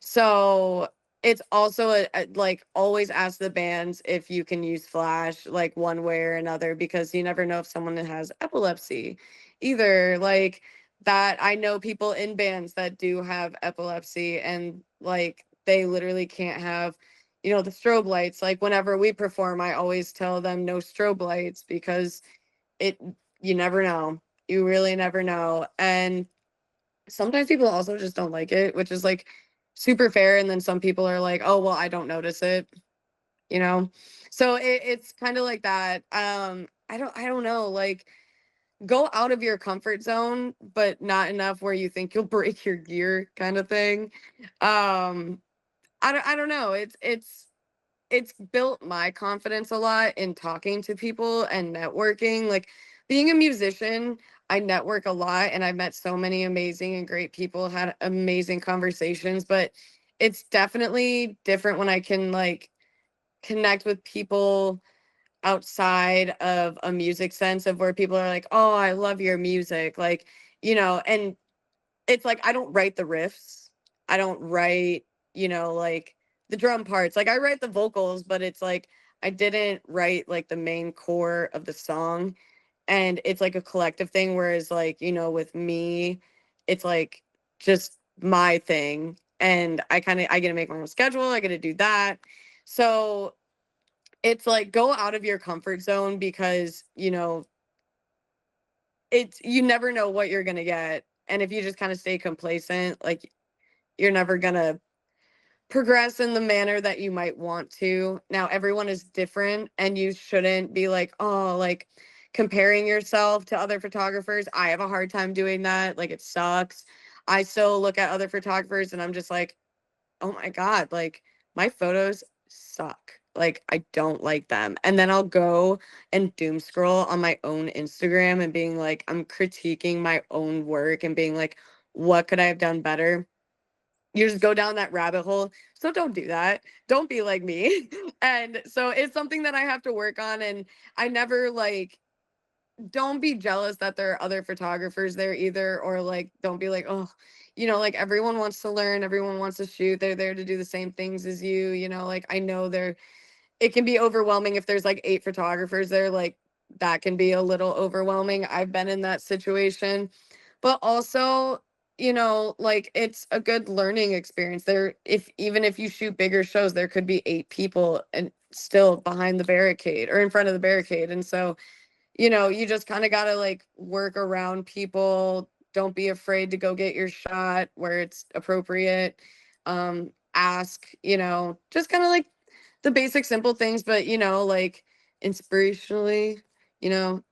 So it's also like, always ask the bands if you can use flash, like one way or another, because you never know if someone has epilepsy either. Like that, I know people in bands that do have epilepsy, and like they literally can't have, the strobe lights. Like whenever we perform, I always tell them no strobe lights, because it you never know. You really never know. And sometimes people also just don't like it, which is like super fair. And then some people are like, oh, well, I don't notice it, you know? So it's kind of like that. I don't know, like, go out of your comfort zone, but not enough where you think you'll break your gear, kind of thing. Um, I don't know. It's built my confidence a lot in talking to people and networking. Like being a musician, I network a lot, and I've met so many amazing and great people, had amazing conversations, but it's definitely different when I can like connect with people outside of a music sense, of where people are like, "Oh, I love your music." Like, and it's like I don't write the riffs. I don't write, like the drum parts. Like I write the vocals, but it's like I didn't write like the main core of the song. And it's like a collective thing. Whereas like, with me, it's like just my thing. And I get to make my own schedule. I get to do that. So it's like go out of your comfort zone, because, you never know what you're gonna get. And if you just kind of stay complacent, like you're never gonna progress in the manner that you might want to. Now, everyone is different, and you shouldn't be like, oh, like comparing yourself to other photographers. I have a hard time doing that. Like, it sucks. I still look at other photographers and I'm just like, oh my God, like my photos suck. Like, I don't like them. And then I'll go and doom scroll on my own Instagram and being like, I'm critiquing my own work and being like, what could I have done better? You just go down that rabbit hole. So don't do that. Don't be like me. And so it's something that I have to work on. And I never like, don't be jealous that there are other photographers there either. Or like, don't be like, oh, like everyone wants to learn, everyone wants to shoot. They're there to do the same things as you, like I know it can be overwhelming if there's like 8 photographers there. Like that can be a little overwhelming. I've been in that situation, but also, like it's a good learning experience there. If even if you shoot bigger shows, there could be 8 people and still behind the barricade or in front of the barricade. And so, you just kind of got to like work around people. Don't be afraid to go get your shot where it's appropriate. Ask, just kind of like the basic simple things, but like inspirationally, you know,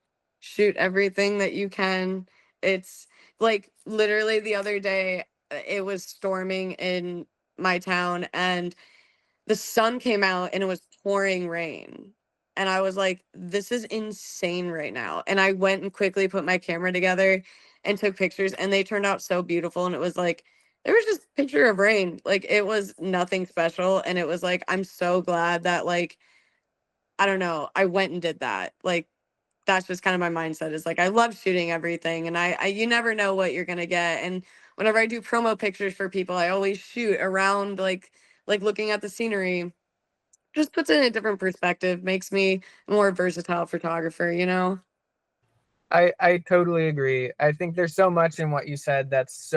shoot everything that you can. It's like literally the other day, it was storming in my town, and the sun came out and it was pouring rain. And I was like, this is insane right now. And I went and quickly put my camera together and took pictures, and they turned out so beautiful. And it was like, there was just a picture of rain. Like it was nothing special. And it was like, I'm so glad that, like, I don't know, I went and did that. Like, that's just kind of my mindset, is like, I love shooting everything, and you never know what you're going to get. And whenever I do promo pictures for people, I always shoot around, like looking at the scenery. Just puts it in a different perspective, makes me a more versatile photographer. I totally agree. I think there's so much in what you said that's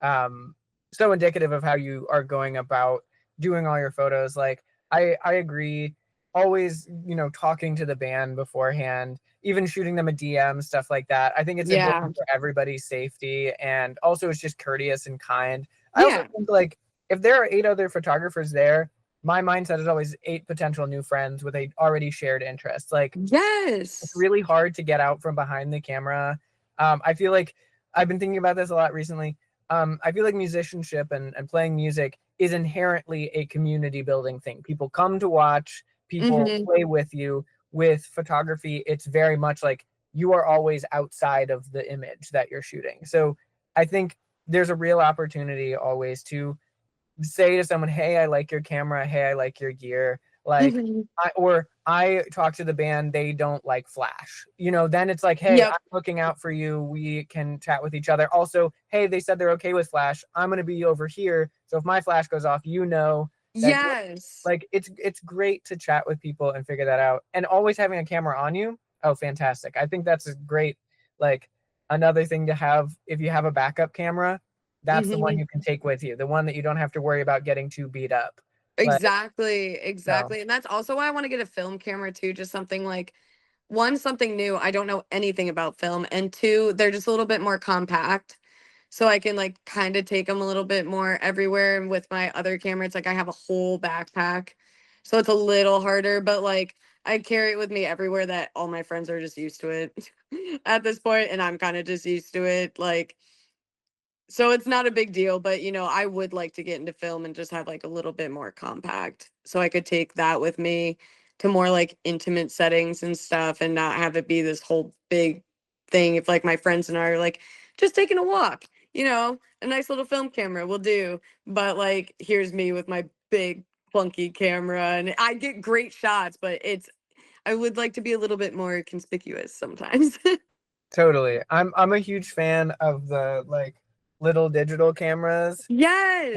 um so indicative of how you are going about doing all your photos. Like I agree. Always, talking to the band beforehand, even shooting them a DM, stuff like that. I think it's Yeah. important for everybody's safety, and also it's just courteous and kind. I also Yeah. think, like, if there are 8 other photographers there, my mindset is always 8 potential new friends with a already shared interest. Like, it's Yes. really hard to get out from behind the camera. I feel like I've been thinking about this a lot recently. I feel like musicianship and playing music is inherently a community building thing. People come to watch, people Hmm. play with you. With photography, it's very much like you are always outside of the image that you're shooting. So I think there's a real opportunity always to say to someone, "Hey, I like your camera. Hey, I like your gear." Like, Mhm. I talk to the band, they don't like flash. Then it's like, "Hey, I'm Yep. looking out for you. We can chat with each other." Also, "Hey, they said they're okay with flash. I'm going to be over here. So if my flash goes off, that Yes. like it's great to chat with people and figure that out. And always having a camera on you. Oh, fantastic. I think that's a great like another thing to have if you have a backup camera, that's the one Mhm. you can take with you. The one that you don't have to worry about getting too beat up. Like, Exactly, so exactly, and that's also why I wanna get a film camera too, just something like 1, something new, I don't know anything about film, and 2, they're just a little bit more compact, so I can, like, kinda take them a little bit more everywhere, and with my other camera, it's like I have a whole backpack, so it's a little harder, but, like, I carry it with me everywhere that all my friends are just used to it at this point, and I'm kinda just used to it, like, so it's not a big deal, but, I would like to get into film and just have, like, a little bit more compact, so I could take that with me to more, like, intimate settings and stuff and not have it be this whole big thing if, like, my friends and I are, like, just taking a walk, a nice little film camera will do, but, like, here's me with my big clunky camera, and I get great shots, but I would like to be a little bit more conspicuous sometimes. totally. I'm a huge fan of the like little digital cameras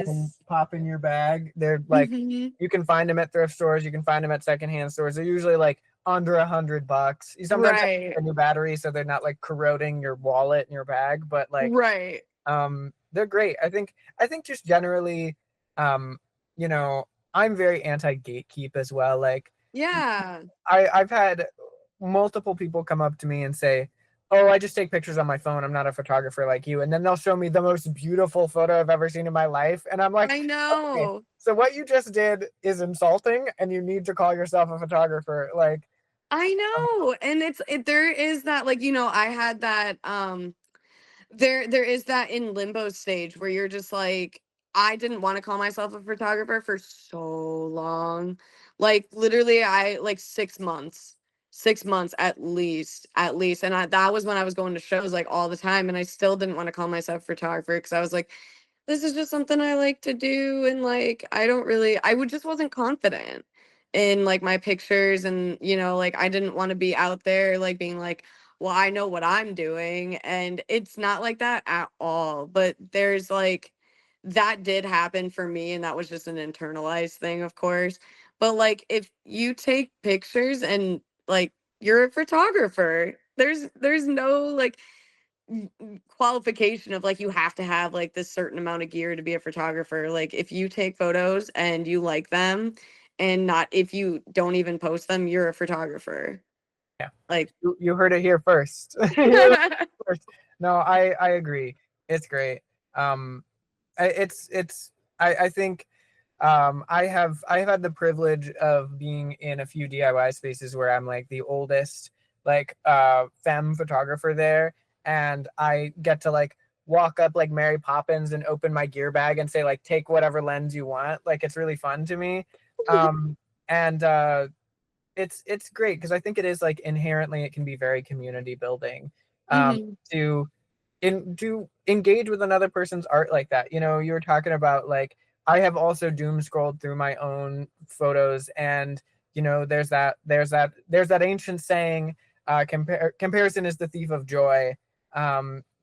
and Yes. pop in your bag. They're like Mhm. you can find them at thrift stores, you can find them at secondhand stores. They're usually like under $100. You sometimes have to Right. get a new battery so they're not like corroding your wallet and your bag, but like Right. they're great. I think just generally um you know I'm very anti gatekeep as well. Like Yeah. I've had multiple people come up to me and say, "Oh, I just take pictures on my phone. I'm not a photographer like you." And then they'll show me the most beautiful photo I've ever seen in my life, and I'm like, I "Okay, know. so what you just did is insulting, and you need to call yourself a photographer." Like, I um, know. And there is that, like, I had that there is that in limbo stage where you're just like, I didn't want to call myself a photographer for so long. Like literally I like 6 months. 6 months at least. And that was when I was going to shows like all the time. And I still didn't want to call myself a photographer because I was like, this is just something I like to do. And like I don't really I would just wasn't confident in like my pictures and like I didn't want to be out there like being like, well, I know what I'm doing. And it's not like that at all. But there's like, that did happen for me. And that was just an internalized thing, of course. But like, if you take pictures and like, you're a photographer, there's no like qualification of like you have to have like this certain amount of gear to be a photographer. Like if you take photos and you like them and not if you don't even post them, you're a photographer. yeah, Like you heard it here first. You heard it first. No, I agree. It's great. Um, it's I think I've had the privilege of being in a few DIY spaces where I'm like the oldest like femme photographer there, and I get to like walk up like Mary Poppins and open my gear bag and say like take whatever lens you want. Like it's really fun to me. Um and it's great because I think it is like inherently it can be very community building Mhm. to to engage with another person's art like that. You were talking about like I have also doom scrolled through my own photos, and there's that ancient saying, comparison is the thief of joy.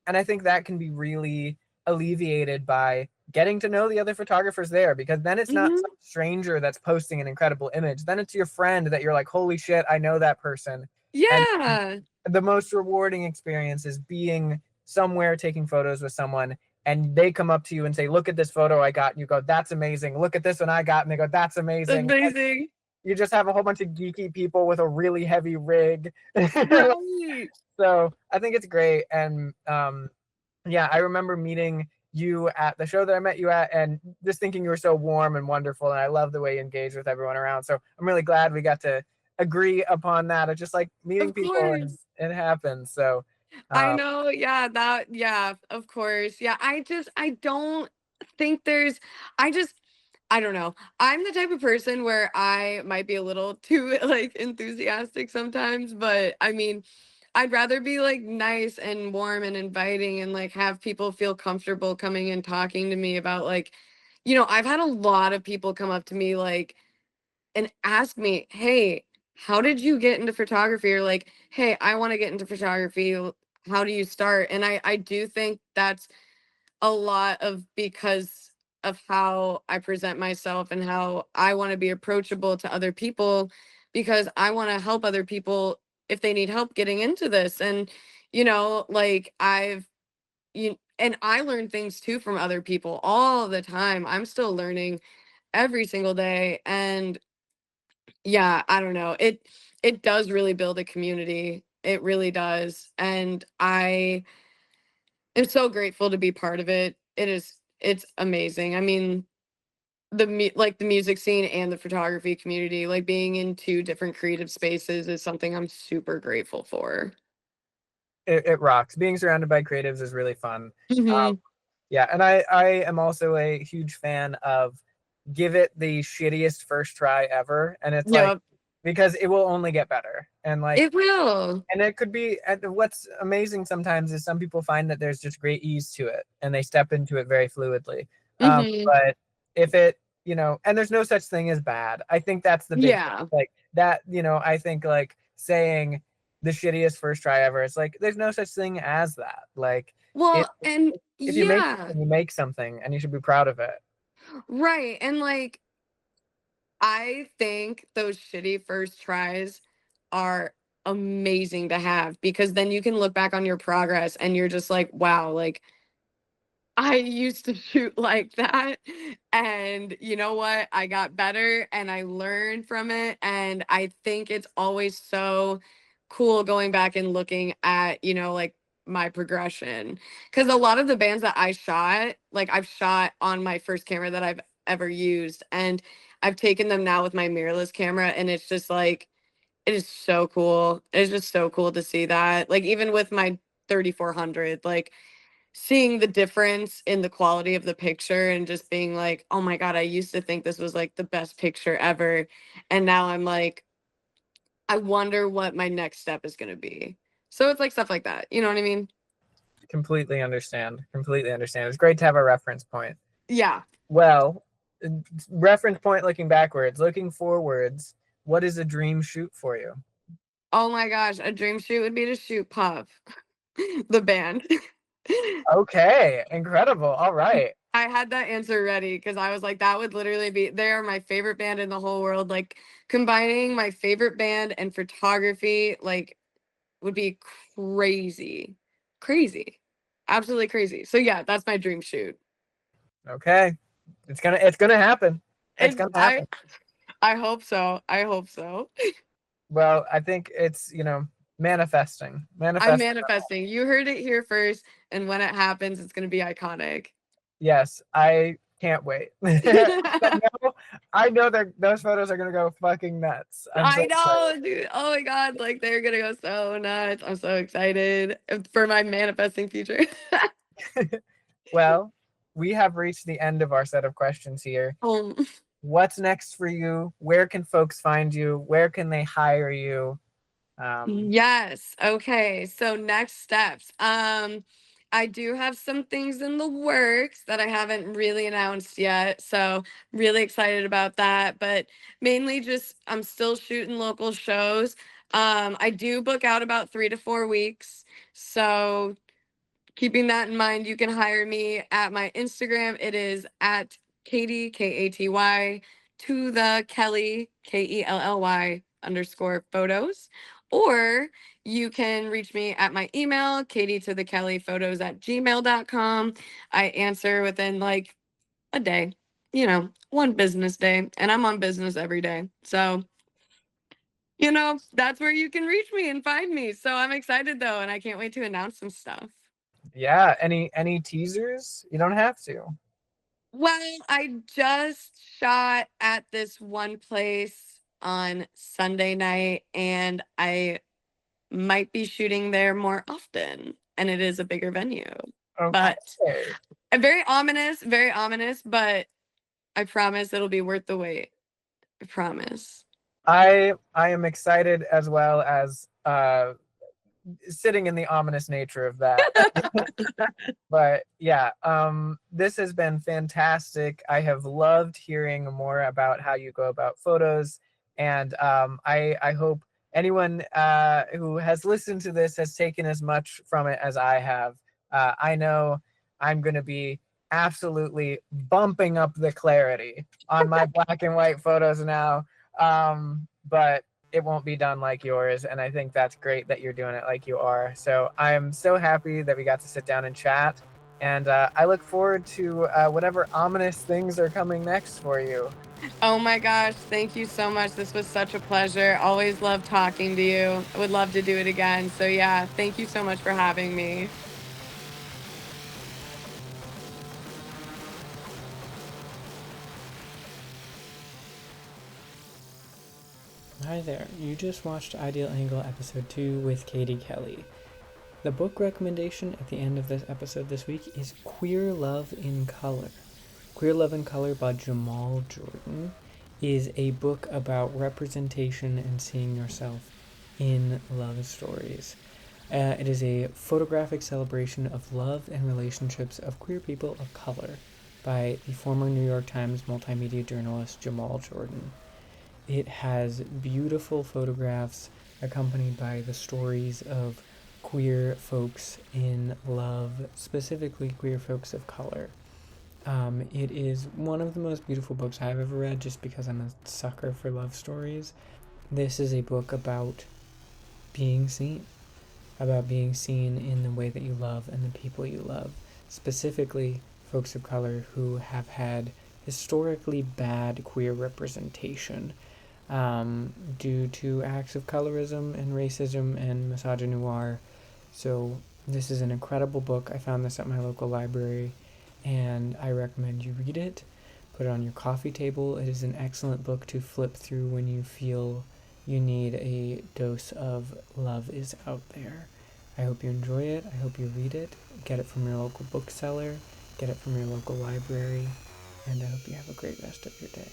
And I think that can be really alleviated by getting to know the other photographers there, because then it's not Mhm. some stranger that's posting an incredible image. Then it's your friend that you're like, holy shit, I know that person. And Yeah. the most rewarding experience is being somewhere taking photos with someone, and they come up to you and say, look at this photo I got, and you go, that's amazing. Look at this one I got, and they go, that's amazing. And Amazing. you just have a whole bunch of geeky people with a really heavy rig. Right. So I think it's great. And yeah, I remember meeting you at the show that I met you at, and just thinking you were so warm and wonderful, and I love the way you engage with everyone around. So I'm really glad we got to agree upon that. It's just like meeting Of people, and course. it happens. So I um, know. Yeah, yeah, of course. Yeah, I don't think there's I just I don't know. I'm the type of person where I might be a little too like enthusiastic sometimes, but I mean, I'd rather be like nice and warm and inviting and like have people feel comfortable coming and talking to me about like, I've had a lot of people come up to me like and ask me, "Hey, how did you get into photography?" Or like, "Hey, I want to get into photography. How do you start?" And I do think that's a lot of because of how I present myself and how I want to be approachable to other people because I want to help other people if they need help getting into this. And like and I learn things too from other people all the time. I'm still learning every single day. And yeah, I don't know. It does really build a community. It really does. And I am so grateful to be part of it. It's amazing. I mean, like the music scene and the photography community, like being in two different creative spaces is something I'm super grateful for. It rocks. Being surrounded by creatives is really fun. Um, Hmm. yeah, and I am also a huge fan of give it the shittiest first try ever, and it's like Yep. because it will only get better, and like It will. and it could be what's amazing sometimes is some people find that there's just great ease to it and they step into it very fluidly. Hmm. But if it, and there's no such thing as bad. I think that's the big thing. Yeah. Like that, I think like saying the shittiest first try ever, it's like there's no such thing as that. Like it, Well, and if you make yeah, something, you make something and you should be proud of it. right. And like I think those shitty first tries are amazing to have because then you can look back on your progress and you're just like, wow, like I used to shoot like that. And you know what? I got better and I learned from it. And I think it's always so cool going back and looking at, like my progression. Because a lot of the bands that I shot, like I've shot on my first camera that I've ever used. And I've taken them now with my mirrorless camera. And it's just like, it is so cool. It's just so cool to see that. Like, even with my 3400, like, seeing the difference in the quality of the picture and just being like, "Oh my god, I used to think this was like the best picture ever." And now I'm like, I wonder what my next step is going to be. So it's like stuff like that. You know what I mean? Completely understand. Completely understand. It's great to have a reference point. Yeah. Well, reference point looking backwards, looking forwards, what is a dream shoot for you? Oh my gosh, a dream shoot would be to shoot Puff, the band. Okay, incredible. All right. I had that answer ready because I was like, that would literally be, they are my favorite band in the whole world. Like combining my favorite band and photography, like would be crazy. Crazy. Absolutely crazy. So yeah, that's my dream shoot. Okay. It's gonna happen. It's It's gonna happen. I hope so. I hope so. Well, I think it's, manifesting. I'm Manifest. manifesting. You heard it here first, and when it happens, it's gonna be iconic. Yes, I can't wait. I know that those photos are gonna go fucking nuts. I'm so I know, dude. Oh my god, like they're gonna go so nuts. I'm so excited for my manifesting future. excited. Well, we have reached the end of our set of questions here. um, What's next for you? Where can folks find you? Where can they hire you? Yes. Okay. So next steps. I do have some things in the works that I haven't really announced yet. So really excited about that. But mainly just I'm still shooting local shows. I do book out about 3 to 4 weeks. So keeping that in mind, you can hire me at my Instagram. It is at Katy Katy to the Kelly Kelly underscore photos. Or you can reach me at my email, Katy to the Kelly photos at gmail.com. I answer within like a day, one business day, and I'm on business every day. So, that's where you can reach me and find me. So I'm excited though, and I can't wait to announce some stuff. Yeah, any teasers? You don't have to. Well, I just shot at this one place on Sunday night, and I might be shooting there more often. And it is a bigger venue. But Okay. very ominous, but I promise it'll be worth the wait. I promise. I am excited as well as sitting in the ominous nature of that. But yeah, this has been fantastic. I have loved hearing more about how you go about photos, and I hope anyone who has listened to this has taken as much from it as I have. I know I'm going to be absolutely bumping up the clarity on my black and white photos now, but it won't be done like yours, and I think that's great that you're doing it like you are. So I'm so happy that we got to sit down and chat, and I look forward to whatever ominous things are coming next for you. Oh my gosh, thank you so much. This was such a pleasure. Always love talking to you. I would love to do it again. So yeah, thank you so much for having me. Hi there, you just watched Ideal Angle Episode 2 with Katy Kelly. The book recommendation at the end of this episode this week is Queer Love in Color. Queer Love in Color by Jamal Jordan is a book about representation and seeing yourself in love stories. It is a photographic celebration of love and relationships of queer people of color by the former New York Times multimedia journalist Jamal Jordan. It has beautiful photographs accompanied by the stories of queer folks in love, specifically queer folks of color. It is one of the most beautiful books I've ever read just because I'm a sucker for love stories. This is a book about being seen, in the way that you love and the people you love, specifically folks of color who have had historically bad queer representation due to acts of colorism and racism and misogynoir. So this is an incredible book. I found this at my local library, and I recommend you read it. Put it on your coffee table. It is an excellent book to flip through when you feel you need a dose of love is out there. I hope you enjoy it. I hope you read it. Get it from your local bookseller. Get it from your local library. And I hope you have a great rest of your day.